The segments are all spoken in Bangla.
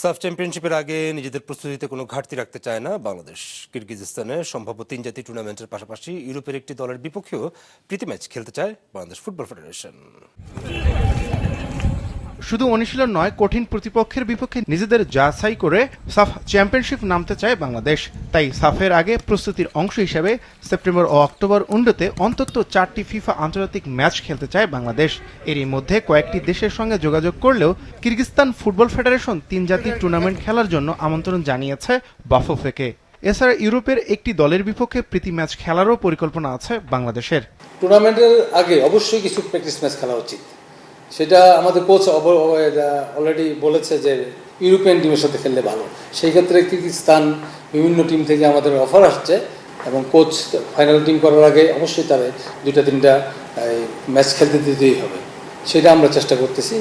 সাফ চ্যাম্পিয়নশিপের আগে নিজেদের প্রস্তুতিতে কোনো ঘাটতি রাখতে চায় না বাংলাদেশ। কিরগিজস্তানে সম্ভাব্য 3 জাতি টুর্নামেন্টের পাশাপাশি ইউরোপের একটি দলের বিপক্ষেও প্রীতি ম্যাচ খেলতে চায় বাংলাদেশ ফুটবল ফেডারেশন। শুধু অনুশীলন নয়, কঠিন প্রতিপক্ষের বিপক্ষে নিজেদের যাচাই করে সাফ চ্যাম্পিয়নশিপ নামতে চায় বাংলাদেশ। তাই সাফের আগে প্রস্তুতির অংশ হিসেবে সেপ্টেম্বর ও অক্টোবর উইন্ডোতে অন্তত 4টি ফিফা আন্তর্জাতিক ম্যাচ খেলতে চায় বাংলাদেশ। এরই মধ্যে কয়েকটি দেশের সঙ্গে যোগাযোগ করলেও কিরগিজস্তান ফুটবল ফেডারেশন 3 জাতির টুর্নামেন্ট খেলার জন্য আমন্ত্রণ জানিয়েছে বাফুফেকে। এছাড়া ইউরোপের একটি দলের বিপক্ষে প্রীতি ম্যাচ খেলারও পরিকল্পনা আছে বাংলাদেশের। টুর্নামেন্টের আগে অবশ্যই কিছু প্র্যাকটিস ম্যাচ খেলা উচিত, সেটা আমাদের কোচ অলরেডি বলেছে যে ইউরোপিয়ান টিমের সাথে খেললে ভালো। সেই ক্ষেত্রে কিরগিজস্তান বিভিন্ন টিম থেকে আমাদের অফার আসছে এবং কোচ ফাইনাল টিম করার আগে অবশ্যই তাদের 2-3টা ম্যাচ খেলতে দিতেই হবে, সেটা আমরা চেষ্টা করতেছি।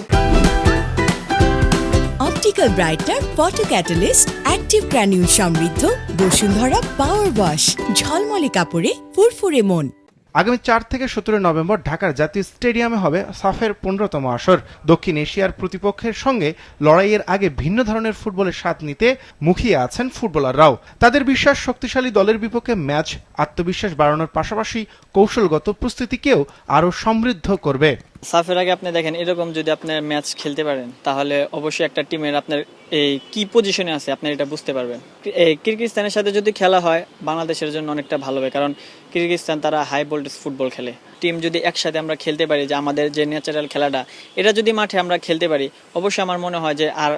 Optical brighter photo catalyst active granule সমৃদ্ধ বসুন্ধরা পাওয়ার ওয়াশ, ঝলমলে কাপড়ে ফুরফুরে মন। আগামী 4 থেকে 17 নভেম্বর ঢাকার জাতীয় স্টেডিয়ামে হবে সাফের 15তম আসর। দক্ষিণ এশিয়ার প্রতিপক্ষের সঙ্গে লড়াইয়ের আগে ভিন্ন ধরনের ফুটবলের স্বাদ নিতে মুখিয়ে আছেন ফুটবলাররাও। তাদের বিশ্বাস, শক্তিশালী দলের বিপক্ষে ম্যাচ আত্মবিশ্বাস বাড়ানোর পাশাপাশি কৌশলগত প্রস্তুতিকেও আরও সমৃদ্ধ করবে। সাফের আগে আপনি দেখেন, এরকম যদি আপনার ম্যাচ খেলতে পারেন তাহলে অবশ্যই একটা টিমের আপনার এই কি পজিশনে আছে আপনার এটা বুঝতে পারবেন। এই কিরগিজস্তানের সাথে যদি খেলা হয় বাংলাদেশের জন্য অনেকটা ভালো হবে, কারণ কিরগিজস্তান তারা হাই ভোল্টেজ ফুটবল খেলে। টিম যদি একসাথে আমরা খেলতে পারি, যে আমাদের যে ন্যাচারাল খেলাটা এটা যদি মাঠে আমরা খেলতে পারি, অবশ্যই আমার মনে হয় যে আর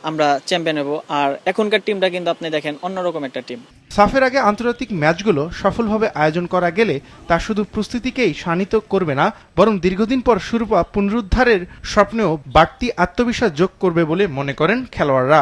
আমরা চ্যাম্পিয়ন হব। আর এখনকার টিমটা কিন্তু আপনি দেখেন অন্যরকম একটা টিম। সাফের আগে আন্তর্জাতিক ম্যাচগুলো সফলভাবে আয়োজন করা গেলে তা শুধু প্রস্তুতিকেই শানিত করবে না, বরং দীর্ঘদিন পর শিরোপা পুনরুদ্ধারের স্বপ্নেও বাড়তি আত্মবিশ্বাস যোগ করবে বলে মনে করেন খেলোয়াড়রা।